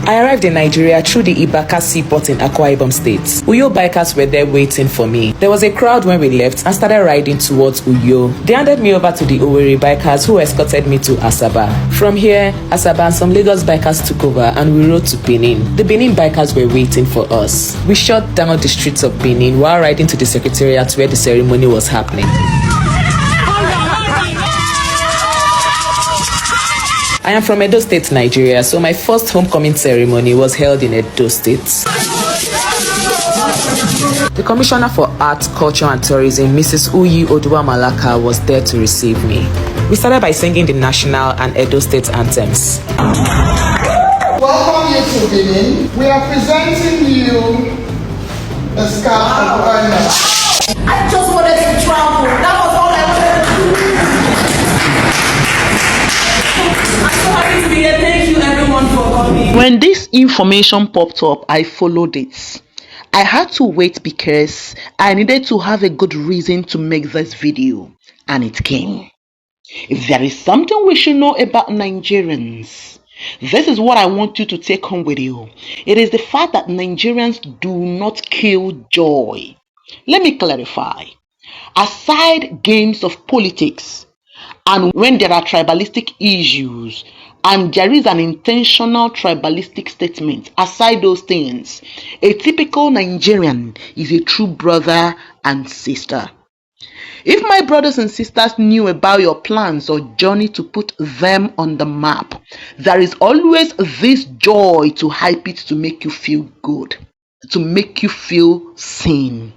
I arrived in Nigeria through the Ibaka seaport in Akwa Ibom State. Uyo bikers were there waiting for me. There was a crowd when we left and started riding towards Uyo. They handed me over to the Owerri bikers who escorted me to Asaba. From here, Asaba and some Lagos bikers took over and we rode to Benin. The Benin bikers were waiting for us. We shut down the streets of Benin while riding to the secretariat where the ceremony was happening. I am from Edo State, Nigeria, so my first homecoming ceremony was held in Edo State. The Commissioner for Art, Culture and Tourism, Mrs. Uyi Oduwa Malaka, was there to receive me. We started by singing the national and Edo State anthems. Welcome you to Benin. We are presenting you the scarf of honor. I just wanted to travel. That was all I wanted to do. I'm so happy to be here. Thank you everyone for coming. When this information popped up, I followed it. I had to wait because I needed to have a good reason to make this video, and it came. If there is something we should know about Nigerians, this is what I want you to take home with you. It is the fact that Nigerians do not kill joy. Let me clarify. Aside games of politics, and when there are tribalistic issues, and there is an intentional tribalistic statement, aside those things, a typical Nigerian is a true brother and sister. If my brothers and sisters knew about your plans or journey to put them on the map, there is always this joy to hype it to make you feel good, to make you feel seen.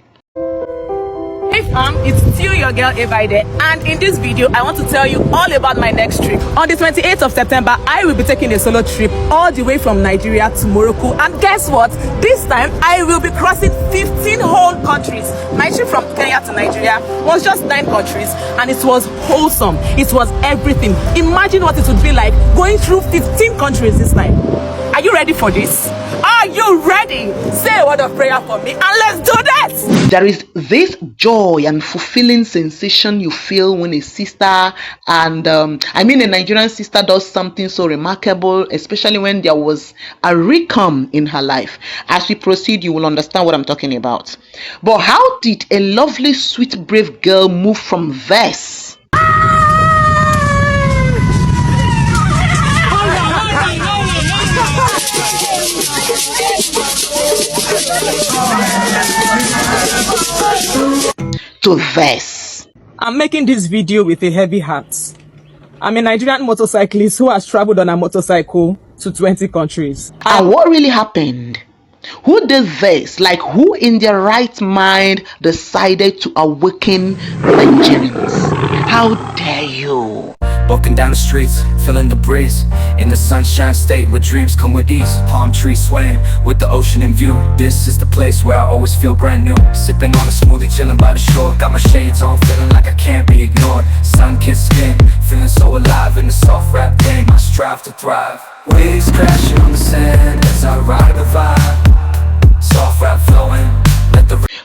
Hey fam, it's still your girl Evide, and in this video I want to tell you all about my next trip. On the 28th of September, I will be taking a solo trip all the way from Nigeria to Morocco, and guess what? This time I will be crossing 15 whole countries. My trip from Kenya to Nigeria was just 9 countries, and it was wholesome. It was everything. Imagine what it would be like going through 15 countries this time. Are you ready for this? Are you ready? Say a word of prayer for me and let's do that! There is this joy and fulfilling sensation you feel when a sister, and a Nigerian sister, does something so remarkable, especially when there was a recome in her life. As we proceed, you will understand what I'm talking about. But how did a lovely, sweet, brave girl move from this to this? I'm making this video with a heavy heart. I'm a Nigerian motorcyclist who has traveled on a motorcycle to 20 countries. And what really happened? Who did this? Like, who in their right mind decided to awaken Nigerians? How dare you? Walking down the streets, feeling the breeze, in the sunshine state where dreams come with ease. Palm trees swaying with the ocean in view. This is the place where I always feel brand new. Sipping on a smoothie, chilling by the shore. Got my shades on, feeling like I can't be ignored. Sun-kissed skin, feeling so alive in the soft rap game. I strive to thrive. Waves crashing on the sand as I ride the vibe. Soft rap flowing.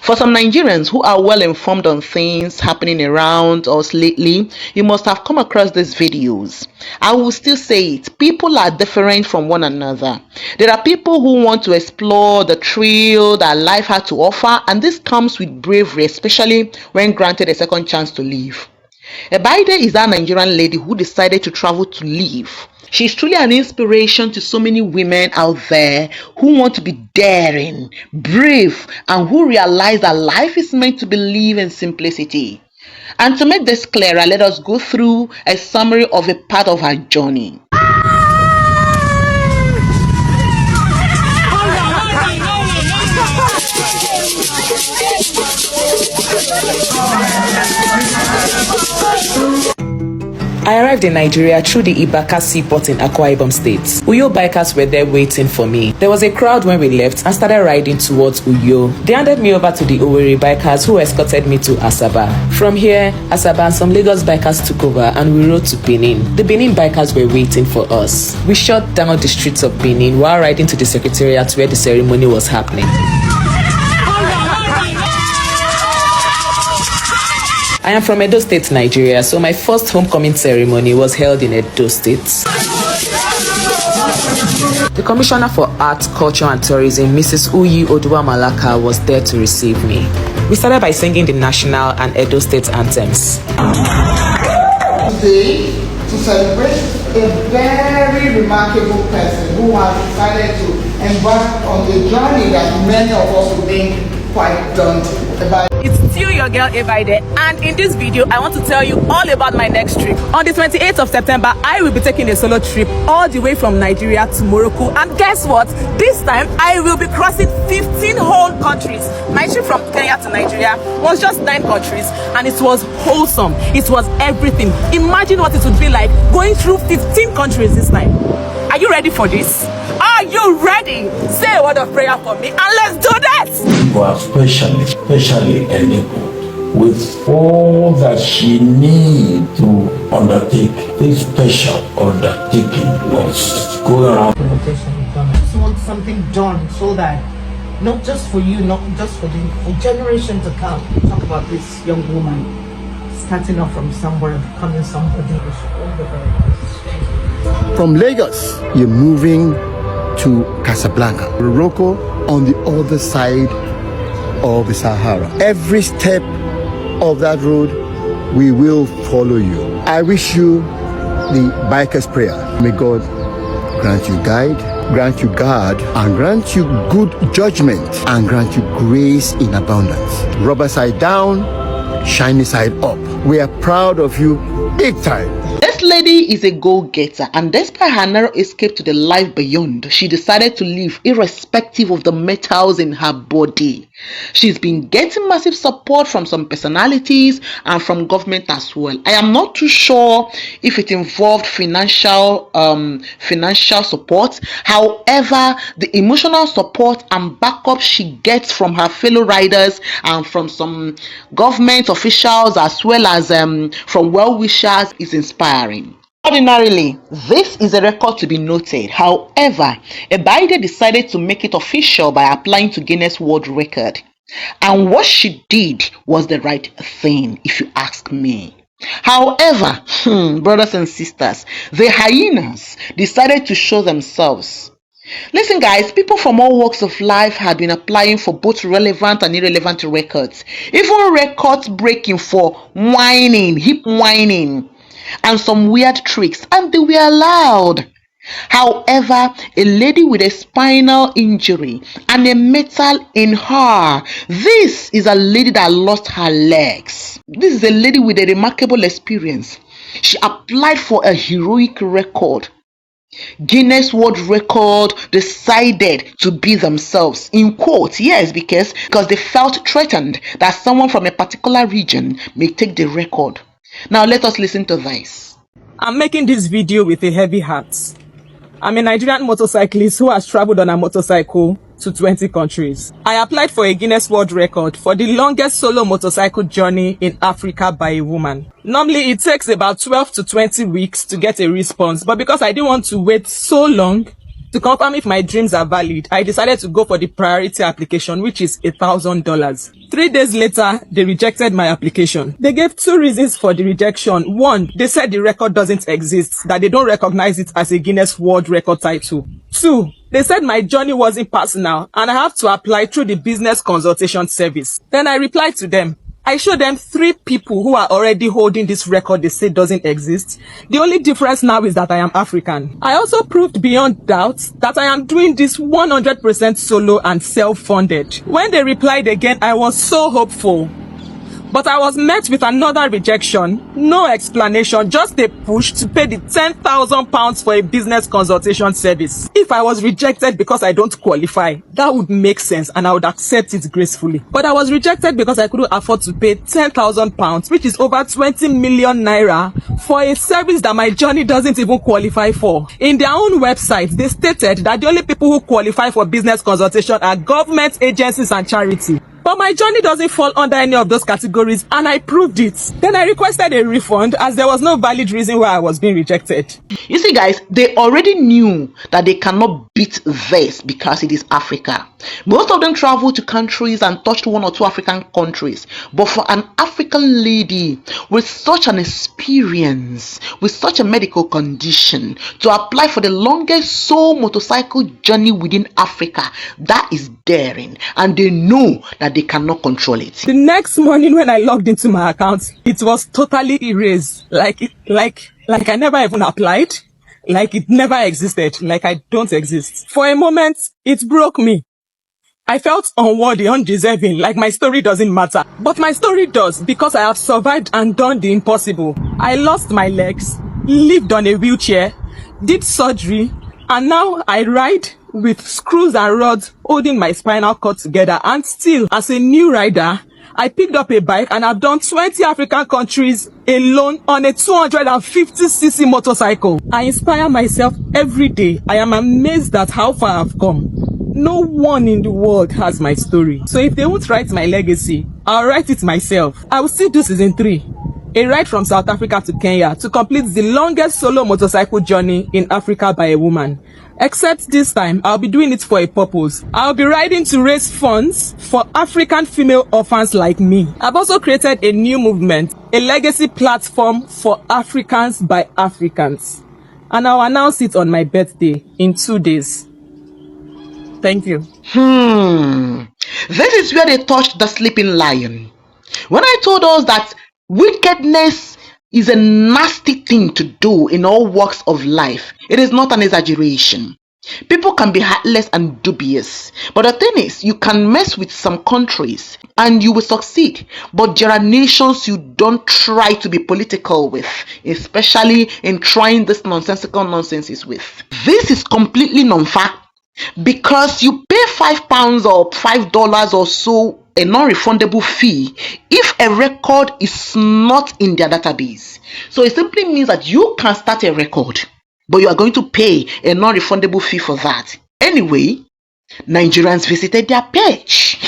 For some Nigerians who are well informed on things happening around us lately, you must have come across these videos. I will still say it, people are different from one another. There are people who want to explore the thrill that life had to offer, and this comes with bravery, especially when granted a second chance to live. Ebaide is that Nigerian lady who decided to travel to live. She's truly an inspiration to so many women out there who want to be daring, brave, and who realize that life is meant to be lived in simplicity. And to make this clearer, let us go through a summary of a part of her journey. I arrived in Nigeria through the Ibaka seaport in Akwa Ibom State. Uyo bikers were there waiting for me. There was a crowd when we left and started riding towards Uyo. They handed me over to the Owerri bikers who escorted me to Asaba. From here, Asaba and some Lagos bikers took over and we rode to Benin. The Benin bikers were waiting for us. We shut down the streets of Benin while riding to the secretariat where the ceremony was happening. I am from Edo State, Nigeria, so my first homecoming ceremony was held in Edo State. The Commissioner for Arts, Culture and Tourism, Mrs. Uyi Oduwa Malaka, was there to receive me. We started by singing the national and Edo State anthems. Today, to celebrate a very remarkable person who has decided to embark on the journey that many of us would think quite daunting. It's still your girl Evide, and in this video I want to tell you all about my next trip. On the 28th of September, I will be taking a solo trip all the way from Nigeria to Morocco, and guess what? This time I will be crossing 15 whole countries. My trip from Kenya to Nigeria was just 9 countries, and it was wholesome. It was everything. Imagine what it would be like going through 15 countries this time. Are you ready for this? Are you ready? Say a word of prayer for me and let's do this! You are specially enabled with all that she needs to undertake this special undertaking. Let's go around. I just want something done so that not just for you, not just for generations to come. Talk about this young woman starting off from somewhere, becoming somebody. From Lagos, you're moving to Casablanca, Morocco, on the other side of the Sahara. Every step of that road, we will follow you. I wish you the biker's prayer. May God grant you guide, grant you guard, and grant you good judgment, and grant you grace in abundance. Rubber side down, shiny side up. We are proud of you big time. This lady is a go-getter, and despite her narrow escape to the life beyond, she decided to live irrespective of the metals in her body. She's been getting massive support from some personalities and from government as well. I am not too sure if it involved financial support. However, the emotional support and backup she gets from her fellow riders and from some government officials as well as from well-wishers is inspiring. Ordinarily, this is a record to be noted. However, Ebaide decided to make it official by applying to Guinness World Record. And what she did was the right thing, if you ask me. However, brothers and sisters, the hyenas decided to show themselves. Listen guys, people from all walks of life have been applying for both relevant and irrelevant records. Even records breaking for whining, hip whining, and some weird tricks, and they were allowed. However, a lady with a spinal injury and a metal in her, this is a lady that lost her legs. This is a lady with a remarkable experience. She applied for a heroic record. Guinness World Record decided to be themselves, in quotes, yes, because they felt threatened that someone from a particular region may take the record. Now let us listen to this. I'm making this video with a heavy heart. I'm a Nigerian motorcyclist who has traveled on a motorcycle to 20 countries. I applied for a Guinness World Record for the longest solo motorcycle journey in Africa by a woman. Normally it takes about 12 to 20 weeks to get a response, but because I didn't want to wait so long to confirm if my dreams are valid, I decided to go for the priority application, which is $1,000. 3 days later, they rejected my application. They gave 2 reasons for the rejection. 1, they said the record doesn't exist, that they don't recognize it as a Guinness World Record title. 2, they said my journey wasn't personal and I have to apply through the business consultation service. Then I replied to them. I showed them 3 people who are already holding this record they say doesn't exist. The only difference now is that I am African. I also proved beyond doubt that I am doing this 100% solo and self-funded. When they replied again, I was so hopeful. But I was met with another rejection, no explanation, just a push to pay the £10,000 for a business consultation service. If I was rejected because I don't qualify, that would make sense and I would accept it gracefully. But I was rejected because I couldn't afford to pay £10,000, which is over 20 million naira, for a service that my journey doesn't even qualify for. In their own website, they stated that the only people who qualify for business consultation are government agencies and charity. But my journey doesn't fall under any of those categories, and I proved it. Then I requested a refund as there was no valid reason why I was being rejected. You see, guys, they already knew that they cannot beat this because it is Africa. Most of them traveled to countries and touched 1 or 2 African countries. But for an African lady with such an experience, with such a medical condition, to apply for the longest sole motorcycle journey within Africa, that is daring. And they know that they cannot control it. The next morning when I logged into my account, it was totally erased. Like I never even applied. Like it never existed. Like I don't exist. For a moment, it broke me. I felt unworthy, undeserving, like my story doesn't matter. But my story does, because I have survived and done the impossible. I lost my legs, lived on a wheelchair, did surgery, and now I ride with screws and rods holding my spinal cord together. And still, as a new rider, I picked up a bike and I've done 20 African countries alone on a 250cc motorcycle. I inspire myself every day. I am amazed at how far I've come. No one in the world has my story. So if they won't write my legacy, I'll write it myself. I will still do season 3. A ride from South Africa to Kenya to complete the longest solo motorcycle journey in Africa by a woman. Except this time, I'll be doing it for a purpose. I'll be riding to raise funds for African female orphans like me. I've also created a new movement, a legacy platform for Africans by Africans. And I'll announce it on my birthday in 2 days. Thank you. This is where they touched the sleeping lion. When I told us that wickedness is a nasty thing to do in all walks of life, it is not an exaggeration. People can be heartless and dubious, but the thing is, you can mess with some countries and you will succeed. But there are nations you don't try to be political with, especially in trying this nonsensical nonsenses with. This is completely non-fact. Because you pay £5 or $5 or so, a non-refundable fee, if a record is not in their database. So it simply means that you can start a record, but you are going to pay a non-refundable fee for that. Anyway, Nigerians visited their page.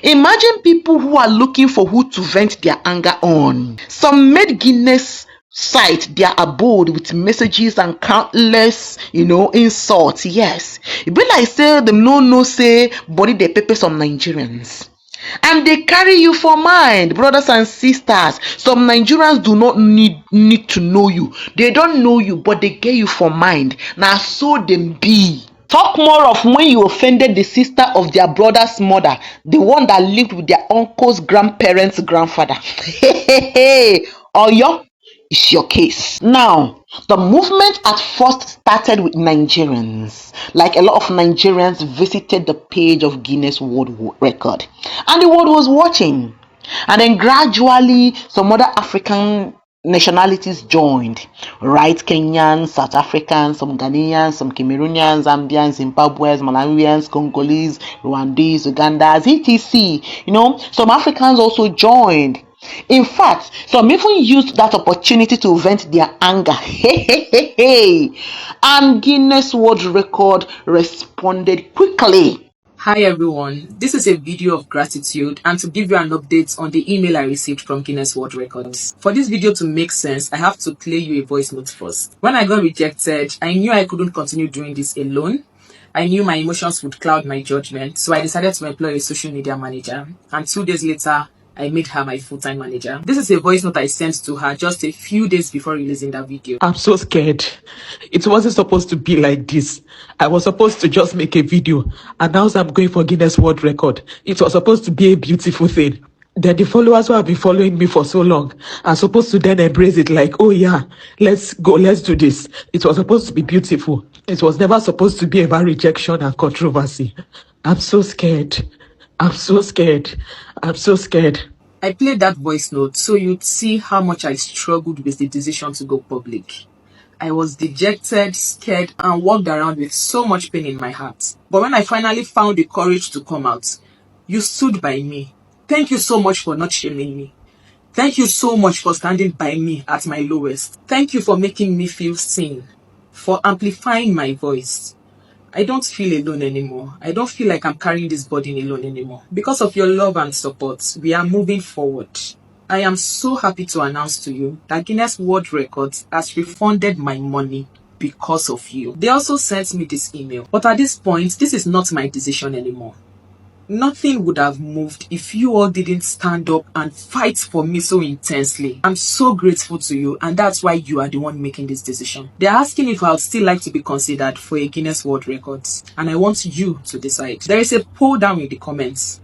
Imagine people who are looking for who to vent their anger on. Some made Guinness cite their abode with messages and countless, insults. Yes, it be like say them no say body they pepper some Nigerians. And they carry you for mind, brothers and sisters. Some Nigerians do not need to know you. They don't know you, but they get you for mind. Now so them be. Talk more of when you offended the sister of their brother's mother, the one that lived with their uncle's grandparents' grandfather. Oyo, is your case. Now, the movement at first started with Nigerians. Like a lot of Nigerians visited the page of Guinness World Record, and the world was watching. And then gradually, some other African nationalities joined, right? Kenyans, South Africans, some Ghanaians, some Cameroonians, Zambians, Zimbabweans, Malawians, Congolese, Rwandese, Ugandans, etc. Some Africans also joined. In fact, some even used that opportunity to vent their anger. And Guinness World Record responded quickly. Hi everyone, this is a video of gratitude and to give you an update on the email I received from Guinness World Records. For this video to make sense, I have to play you a voice note first. When I got rejected, I knew I couldn't continue doing this alone. I knew my emotions would cloud my judgment, so I decided to employ a social media manager. And 2 days later, I made her my full-time manager. This is a voice note I sent to her just a few days before releasing that video. I'm so scared. It wasn't supposed to be like this. I was supposed to just make a video, announce I'm going for Guinness World Record. It was supposed to be a beautiful thing. Then the followers who have been following me for so long are supposed to then embrace it like, oh yeah, let's go, let's do this. It was supposed to be beautiful. It was never supposed to be about rejection and controversy. I'm so scared. I'm so scared. I'm so scared. I played that voice note so you'd see how much I struggled with the decision to go public. I was dejected, scared, and walked around with so much pain in my heart. But when I finally found the courage to come out, you stood by me. Thank you so much for not shaming me. Thank you so much for standing by me at my lowest. Thank you for making me feel seen, for amplifying my voice. I don't feel alone anymore. I don't feel like I'm carrying this burden alone anymore. Because of your love and support, we are moving forward. I am so happy to announce to you that Guinness World Records has refunded my money because of you. They also sent me this email. But at this point, this is not my decision anymore. Nothing would have moved if you all didn't stand up and fight for me so intensely. I'm so grateful to you, and that's why you are the one making this decision. They're asking if I would still like to be considered for a Guinness World Records, and I want you to decide. There is a poll down in the comments,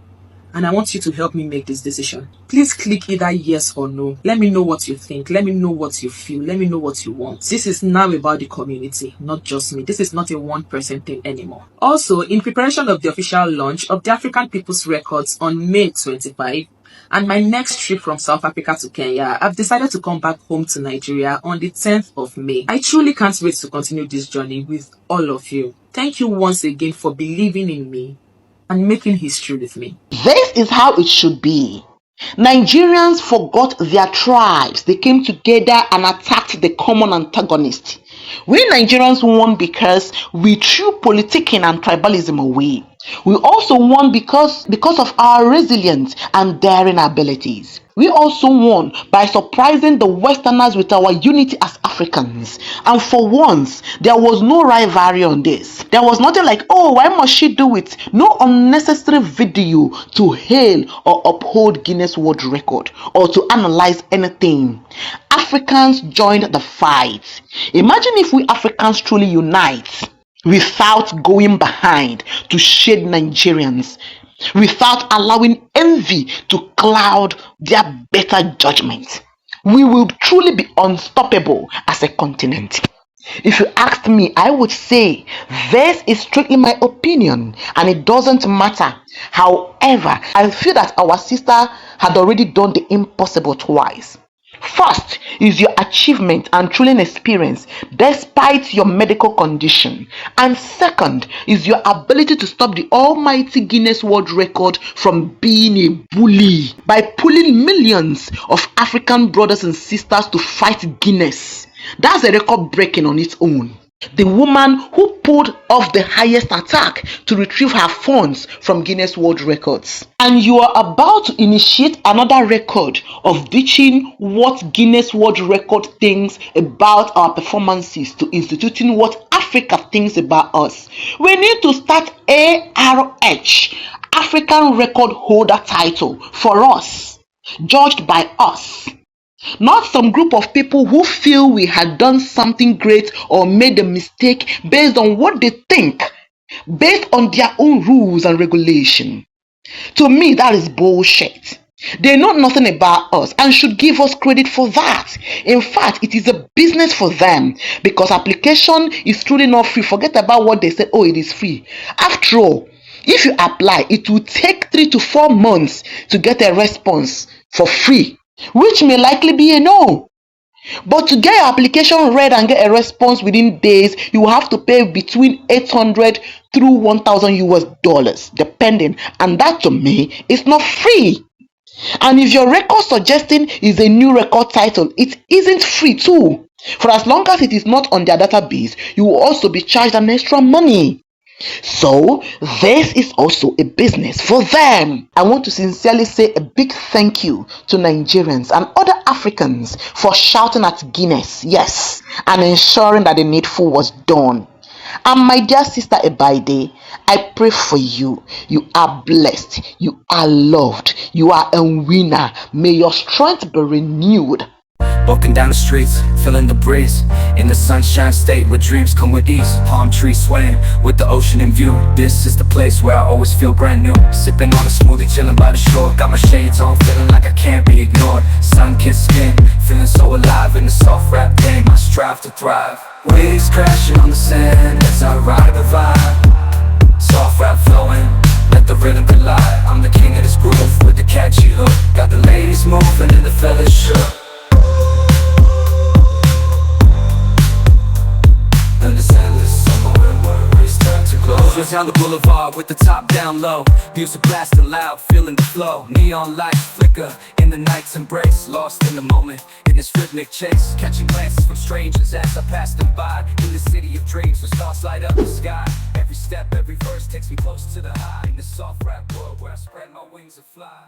and I want you to help me make this decision. Please click either yes or no. Let me know what you think. Let me know what you feel. Let me know what you want. This is now about the community, not just me. This is not a one-person thing anymore. Also, in preparation of the official launch of the African People's Records on May 25, and my next trip from South Africa to Kenya, I've decided to come back home to Nigeria on the 10th of May. I truly can't wait to continue this journey with all of you. Thank you once again for believing in me and making history with me. This is how it should be. Nigerians forgot their tribes. They came together and attacked the common antagonist. We Nigerians won because we threw politicking and tribalism away. We also won because of our resilience and daring abilities. We also won by surprising the Westerners with our unity as Africans. And for once, there was no rivalry on this. There was nothing like, oh, why must she do it? No unnecessary video to hail or uphold Guinness World Record or to analyze anything. Africans joined the fight. Imagine if we Africans truly unite without going behind to shade Nigerians, without allowing envy to cloud their better judgment. We will truly be unstoppable as a continent. If you asked me, I would say this is strictly my opinion and it doesn't matter. However, I feel that our sister had already done the impossible twice. First is your achievement and thrilling experience despite your medical condition. And second is your ability to stop the almighty Guinness World Record from being a bully by pulling millions of African brothers and sisters to fight Guinness. That's a record breaking on its own. The woman who pulled off the highest attack to retrieve her funds from Guinness World Records. And you are about to initiate another record of ditching what Guinness World Record thinks about our performances to instituting what Africa thinks about us. We need to start ARH, African Record Holder title, for us, judged by us. Not some group of people who feel we had done something great or made a mistake based on what they think, based on their own rules and regulation. To me, that is bullshit. They know nothing about us and should give us credit for that. In fact, it is a business for them because application is truly not free. Forget about what they said, oh, it is free. After all, if you apply, it will take 3 to 4 months to get a response for free, which may likely be a no. But to get your application read and get a response within days, you will have to pay between 800 through 1,000 US dollars, depending. And that to me is not free. And if your record suggesting is a new record title, it isn't free too. For as long as it is not on their database, you will also be charged an extra money. So this is also a business for them. I want to sincerely say a big thank you to Nigerians and other Africans for shouting at Guinness, yes, and ensuring that the needful was done. And my dear sister Ebaide, I pray for you. You are blessed. You are loved. You are a winner. May your strength be renewed. Walking down the streets, feeling the breeze in the sunshine state where dreams come with ease. Palm trees swaying with the ocean in view. This is the place where I always feel brand new. Sipping on a smoothie, chilling by the shore. Got my shades on, feeling like I can't be ignored. Sun-kissed skin, feeling so alive in the soft rap game. I strive to thrive. Waves crashing on the sand as I ride the vibe. Soft rap flowing, let the rhythm collide. I'm the king of this groove with the catchy hook. Got the ladies moving and the fellas shook. Close your down the boulevard with the top down low. Music blasting loud, feeling the flow. Neon lights flicker in the night's embrace. Lost in the moment, in this rhythmic chase. Catching glances from strangers as I pass them by. In the city of dreams where stars light up the sky. Every step, every verse takes me close to the high. In this soft rap world where I spread my wings and fly.